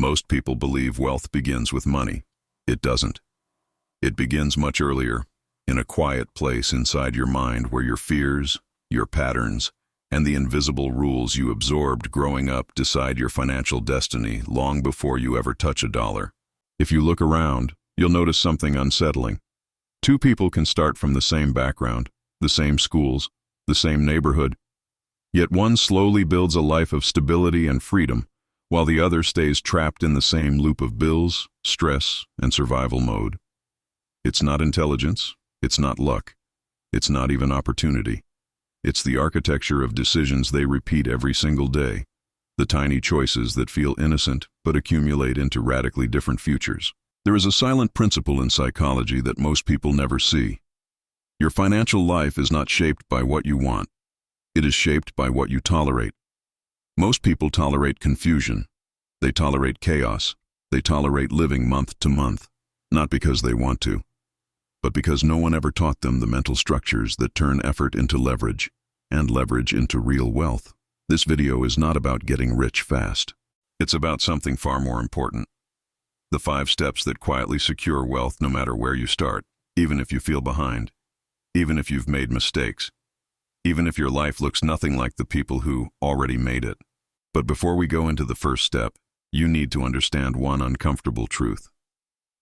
Most people believe wealth begins with money. It doesn't. It begins much earlier, in a quiet place inside your mind where your fears, your patterns, and the invisible rules you absorbed growing up decide your financial destiny long before you ever touch a dollar. If you look around, you'll notice something unsettling. Two people can start from the same background, the same schools, the same neighborhood, yet one slowly builds a life of stability and freedom, while the other stays trapped in the same loop of bills, stress, and survival mode. It's not intelligence, it's not luck, it's not even opportunity. It's the architecture of decisions they repeat every single day, the tiny choices that feel innocent but accumulate into radically different futures. There is a silent principle in psychology that most people never see. Your financial life is not shaped by what you want. It is shaped by what you tolerate. Most people tolerate confusion. They tolerate chaos. They tolerate living month to month, not because they want to, but because no one ever taught them the mental structures that turn effort into leverage, and leverage into real wealth. This video is not about getting rich fast. It's about something far more important. The 5 steps that quietly secure wealth no matter where you start, even if you feel behind, even if you've made mistakes, even if your life looks nothing like the people who already made it. But before we go into the first step, you need to understand one uncomfortable truth.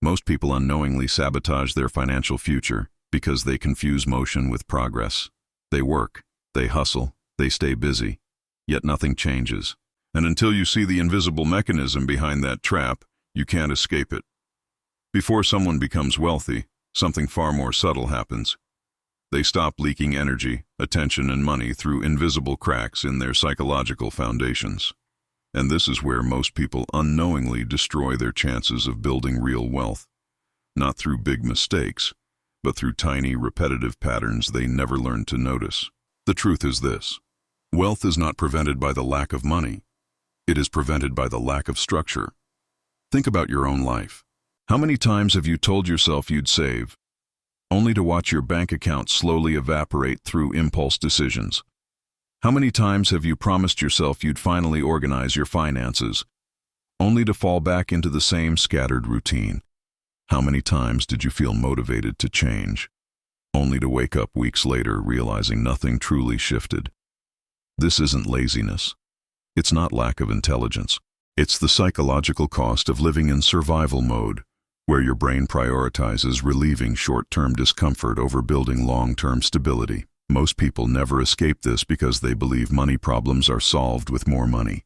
Most people unknowingly sabotage their financial future because they confuse motion with progress. They work, they hustle, they stay busy, yet nothing changes. And until you see the invisible mechanism behind that trap, you can't escape it. Before someone becomes wealthy, something far more subtle happens. They stop leaking energy, attention, and money through invisible cracks in their psychological foundations. And this is where most people unknowingly destroy their chances of building real wealth, not through big mistakes, but through tiny, repetitive patterns they never learned to notice. The truth is this: wealth is not prevented by the lack of money. It is prevented by the lack of structure. Think about your own life. How many times have you told yourself you'd save, only to watch your bank account slowly evaporate through impulse decisions? How many times have you promised yourself you'd finally organize your finances, only to fall back into the same scattered routine? How many times did you feel motivated to change, only to wake up weeks later realizing nothing truly shifted? This isn't laziness. It's not lack of intelligence. It's the psychological cost of living in survival mode, where your brain prioritizes relieving short-term discomfort over building long-term stability. Most people never escape this because they believe money problems are solved with more money.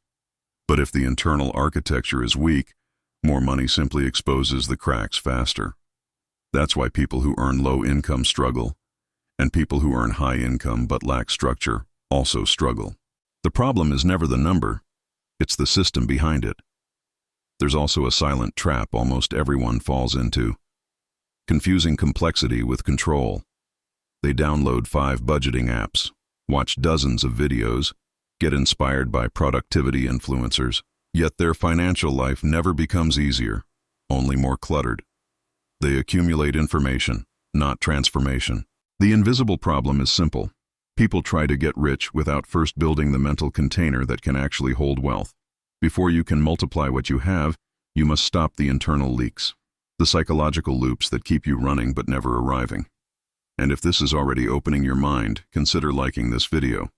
But if the internal architecture is weak, more money simply exposes the cracks faster. That's why people who earn low income struggle, and people who earn high income but lack structure also struggle. The problem is never the number, it's the system behind it. There's also a silent trap almost everyone falls into: confusing complexity with control. They download 5 budgeting apps, watch dozens of videos, get inspired by productivity influencers, yet their financial life never becomes easier, only more cluttered. They accumulate information, not transformation. The invisible problem is simple. People try to get rich without first building the mental container that can actually hold wealth. Before you can multiply what you have, you must stop the internal leaks, the psychological loops that keep you running but never arriving. And if this is already opening your mind, consider liking this video.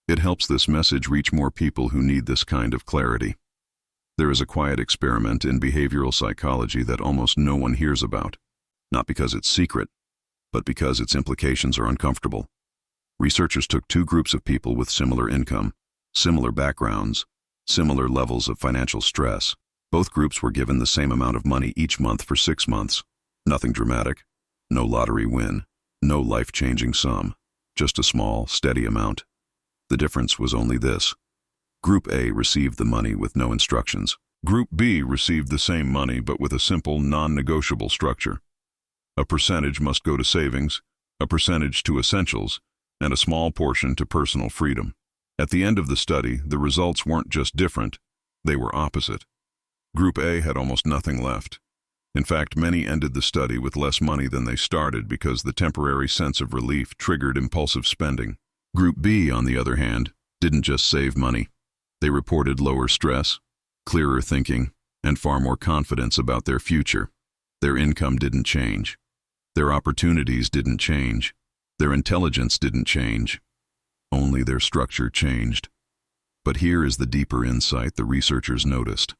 It helps this message reach more people who need this kind of clarity. There is a quiet experiment in behavioral psychology that almost no one hears about, not because it's secret, but because its implications are uncomfortable. Researchers took 2 groups of people with similar income, similar backgrounds, similar levels of financial stress. Both groups were given the same amount of money each month for 6 months. Nothing dramatic, no lottery win, no life-changing sum, just a small, steady amount. The difference was only this: Group A received the money with no instructions. Group B received the same money but with a simple, non-negotiable structure. A percentage must go to savings, a percentage to essentials, and a small portion to personal freedom. At the end of the study, the results weren't just different, they were opposite. Group A had almost nothing left. In fact, many ended the study with less money than they started because the temporary sense of relief triggered impulsive spending. Group B, on the other hand, didn't just save money. They reported lower stress, clearer thinking, and far more confidence about their future. Their income didn't change. Their opportunities didn't change. Their intelligence didn't change. Only their structure changed. But here is the deeper insight the researchers noticed.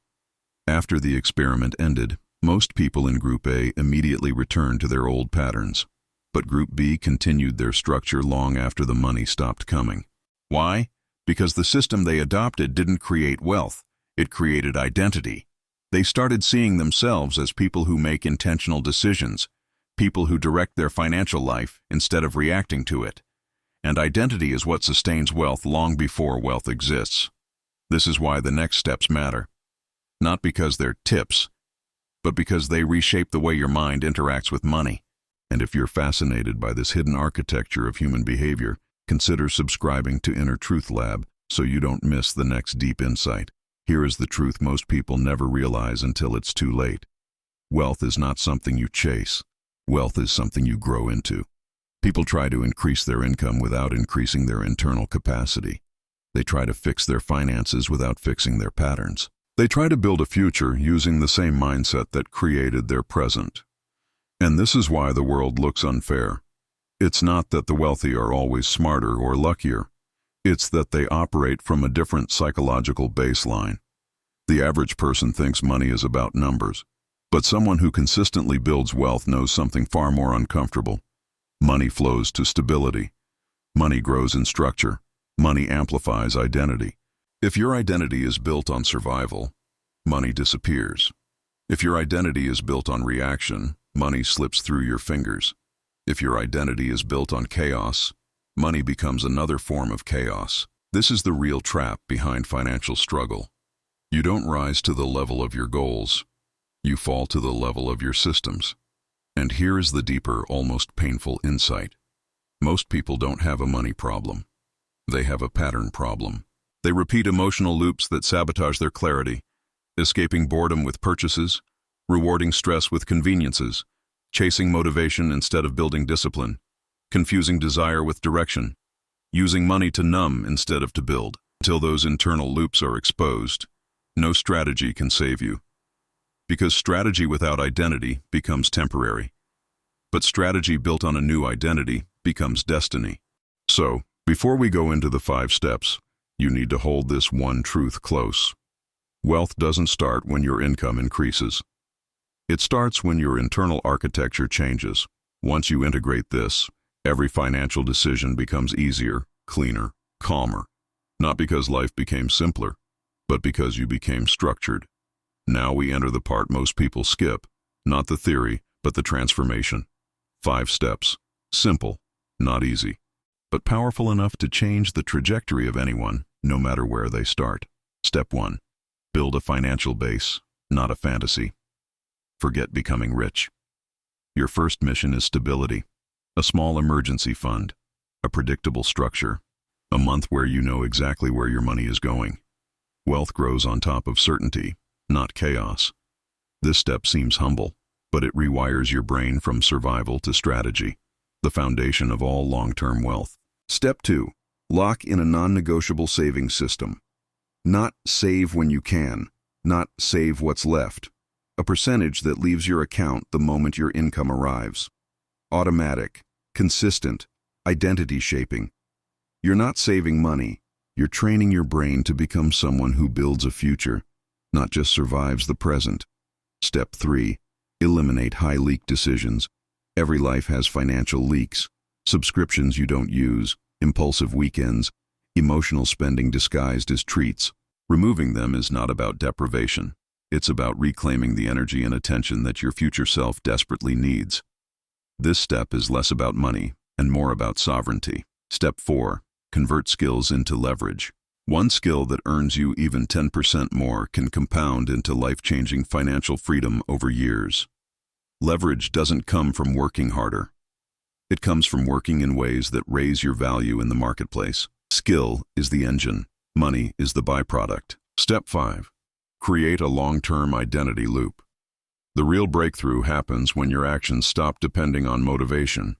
After the experiment ended, most people in Group A immediately returned to their old patterns. But Group B continued their structure long after the money stopped coming. Why? Because the system they adopted didn't create wealth. It created identity. They started seeing themselves as people who make intentional decisions, people who direct their financial life instead of reacting to it. And identity is what sustains wealth long before wealth exists. This is why the next steps matter. Not because they're tips, but because they reshape the way your mind interacts with money. And if you're fascinated by this hidden architecture of human behavior, consider subscribing to Inner Truth Lab so you don't miss the next deep insight. Here is the truth most people never realize until it's too late. Wealth is not something you chase. Wealth is something you grow into. People try to increase their income without increasing their internal capacity. They try to fix their finances without fixing their patterns. They try to build a future using the same mindset that created their present. And this is why the world looks unfair. It's not that the wealthy are always smarter or luckier. It's that they operate from a different psychological baseline. The average person thinks money is about numbers, but someone who consistently builds wealth knows something far more uncomfortable. Money flows to stability. Money grows in structure. Money amplifies identity. If your identity is built on survival, money disappears. If your identity is built on reaction, money slips through your fingers. If your identity is built on chaos, money becomes another form of chaos. This is the real trap behind financial struggle. You don't rise to the level of your goals. You fall to the level of your systems. And here is the deeper, almost painful insight. Most people don't have a money problem. They have a pattern problem. They repeat emotional loops that sabotage their clarity, escaping boredom with purchases, rewarding stress with conveniences, chasing motivation instead of building discipline, confusing desire with direction, using money to numb instead of to build. Until those internal loops are exposed, no strategy can save you. Because strategy without identity becomes temporary. But strategy built on a new identity becomes destiny. So, before we go into the 5 steps, you need to hold this one truth close. Wealth doesn't start when your income increases. It starts when your internal architecture changes. Once you integrate this, every financial decision becomes easier, cleaner, calmer. Not because life became simpler, but because you became structured. Now we enter the part most people skip, not the theory, but the transformation. 5 steps. Simple, not easy, but powerful enough to change the trajectory of anyone, no matter where they start. Step 1. Build a financial base, not a fantasy. Forget becoming rich. Your first mission is stability. A small emergency fund, a predictable structure, a month where you know exactly where your money is going. Wealth grows on top of certainty, not chaos. This step seems humble, but it rewires your brain from survival to strategy, the foundation of all long-term wealth. Step 2. Lock in a non-negotiable savings system. Not save when you can, not save what's left. A percentage that leaves your account the moment your income arrives. Automatic, consistent, identity shaping. You're not saving money, you're training your brain to become someone who builds a future, not just survives the present. Step 3. Eliminate high-leak decisions. Every life has financial leaks, subscriptions you don't use, impulsive weekends, emotional spending disguised as treats. Removing them is not about deprivation. It's about reclaiming the energy and attention that your future self desperately needs. This step is less about money and more about sovereignty. Step 4. Convert skills into leverage. One skill that earns you even 10% more can compound into life-changing financial freedom over years. Leverage doesn't come from working harder. It comes from working in ways that raise your value in the marketplace. Skill is the engine. Money is the byproduct. Step 5. Create a long-term identity loop. The real breakthrough happens when your actions stop depending on motivation,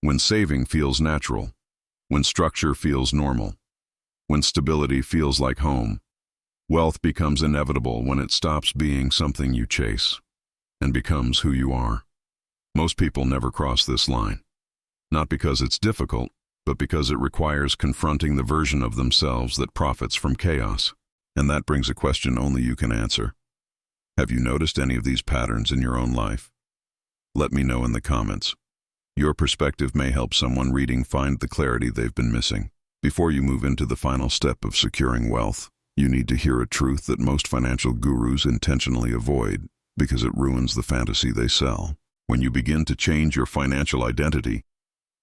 when saving feels natural, when structure feels normal, when stability feels like home. Wealth becomes inevitable when it stops being something you chase and becomes who you are. Most people never cross this line, not because it's difficult, but because it requires confronting the version of themselves that profits from chaos. And that brings a question only you can answer. Have you noticed any of these patterns in your own life? Let me know in the comments. Your perspective may help someone reading find the clarity they've been missing. Before you move into the final step of securing wealth, you need to hear a truth that most financial gurus intentionally avoid because it ruins the fantasy they sell. When you begin to change your financial identity,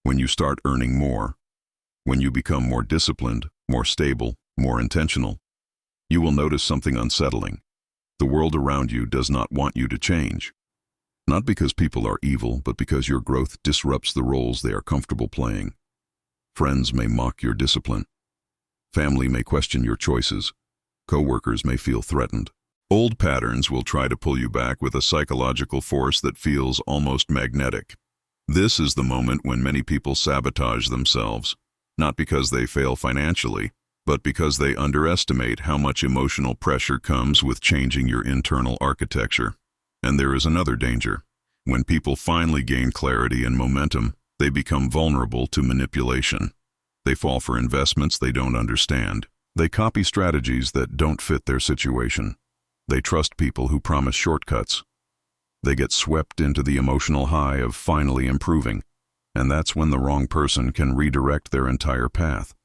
when you start earning more, when you become more disciplined, more stable, more intentional, you will notice something unsettling. The world around you does not want you to change. Not because people are evil, but because your growth disrupts the roles they are comfortable playing. Friends may mock your discipline. Family may question your choices. Co-workers may feel threatened. Old patterns will try to pull you back with a psychological force that feels almost magnetic. This is the moment when many people sabotage themselves, not because they fail financially, but because they underestimate how much emotional pressure comes with changing your internal architecture. And there is another danger. When people finally gain clarity and momentum, they become vulnerable to manipulation. They fall for investments they don't understand. They copy strategies that don't fit their situation. They trust people who promise shortcuts. They get swept into the emotional high of finally improving, and that's when the wrong person can redirect their entire path.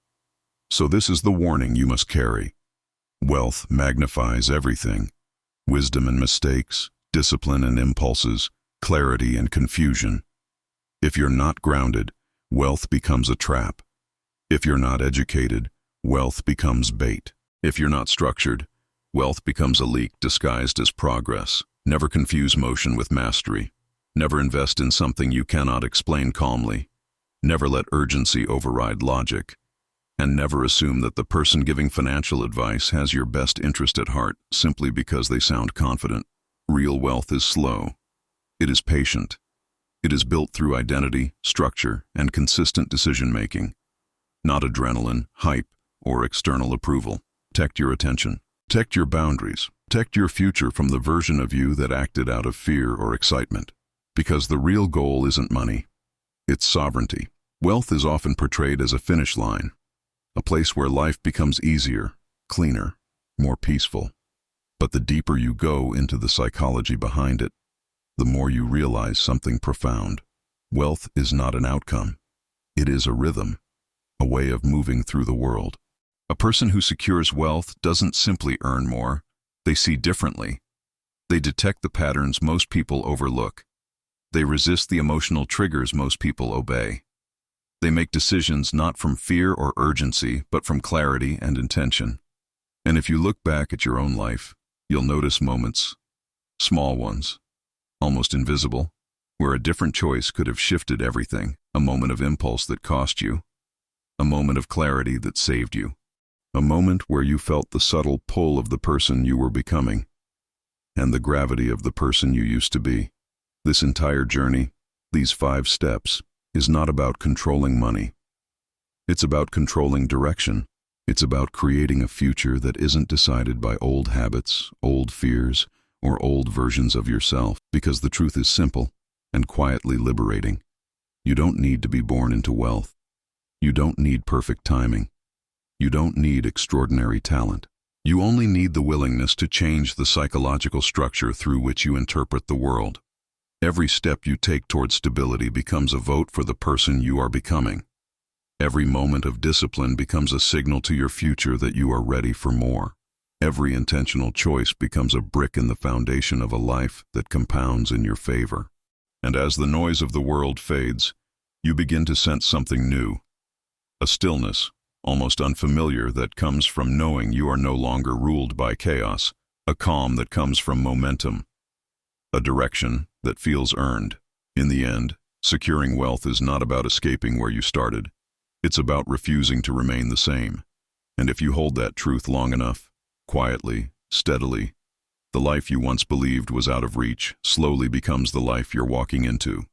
So this is the warning you must carry. Wealth magnifies everything. Wisdom and mistakes, discipline and impulses, clarity and confusion. If you're not grounded, wealth becomes a trap. If you're not educated, wealth becomes bait. If you're not structured, wealth becomes a leak disguised as progress. Never confuse motion with mastery. Never invest in something you cannot explain calmly. Never let urgency override logic. And never assume that the person giving financial advice has your best interest at heart simply because they sound confident. Real wealth is slow. It is patient. It is built through identity, structure, and consistent decision-making. Not adrenaline, hype, or external approval. Protect your attention. Protect your boundaries. Protect your future from the version of you that acted out of fear or excitement. Because the real goal isn't money. It's sovereignty. Wealth is often portrayed as a finish line, a place where life becomes easier, cleaner, more peaceful. But the deeper you go into the psychology behind it, the more you realize something profound. Wealth is not an outcome. It is a rhythm, a way of moving through the world. A person who secures wealth doesn't simply earn more. They see differently. They detect the patterns most people overlook. They resist the emotional triggers most people obey. They make decisions not from fear or urgency, but from clarity and intention. And if you look back at your own life, you'll notice moments, small ones, almost invisible, where a different choice could have shifted everything. A moment of impulse that cost you. A moment of clarity that saved you. A moment where you felt the subtle pull of the person you were becoming, and the gravity of the person you used to be. This entire journey, these 5 steps, is not about controlling money. It's about controlling direction. It's about creating a future that isn't decided by old habits, old fears, or old versions of yourself. Because the truth is simple and quietly liberating. You don't need to be born into wealth. You don't need perfect timing. You don't need extraordinary talent. You only need the willingness to change the psychological structure through which you interpret the world. Every step you take toward stability becomes a vote for the person you are becoming. Every moment of discipline becomes a signal to your future that you are ready for more. Every intentional choice becomes a brick in the foundation of a life that compounds in your favor. And as the noise of the world fades, you begin to sense something new. A stillness, almost unfamiliar, that comes from knowing you are no longer ruled by chaos. A calm that comes from momentum. A direction that feels earned. In the end, securing wealth is not about escaping where you started. It's about refusing to remain the same. And if you hold that truth long enough, quietly, steadily, the life you once believed was out of reach slowly becomes the life you're walking into.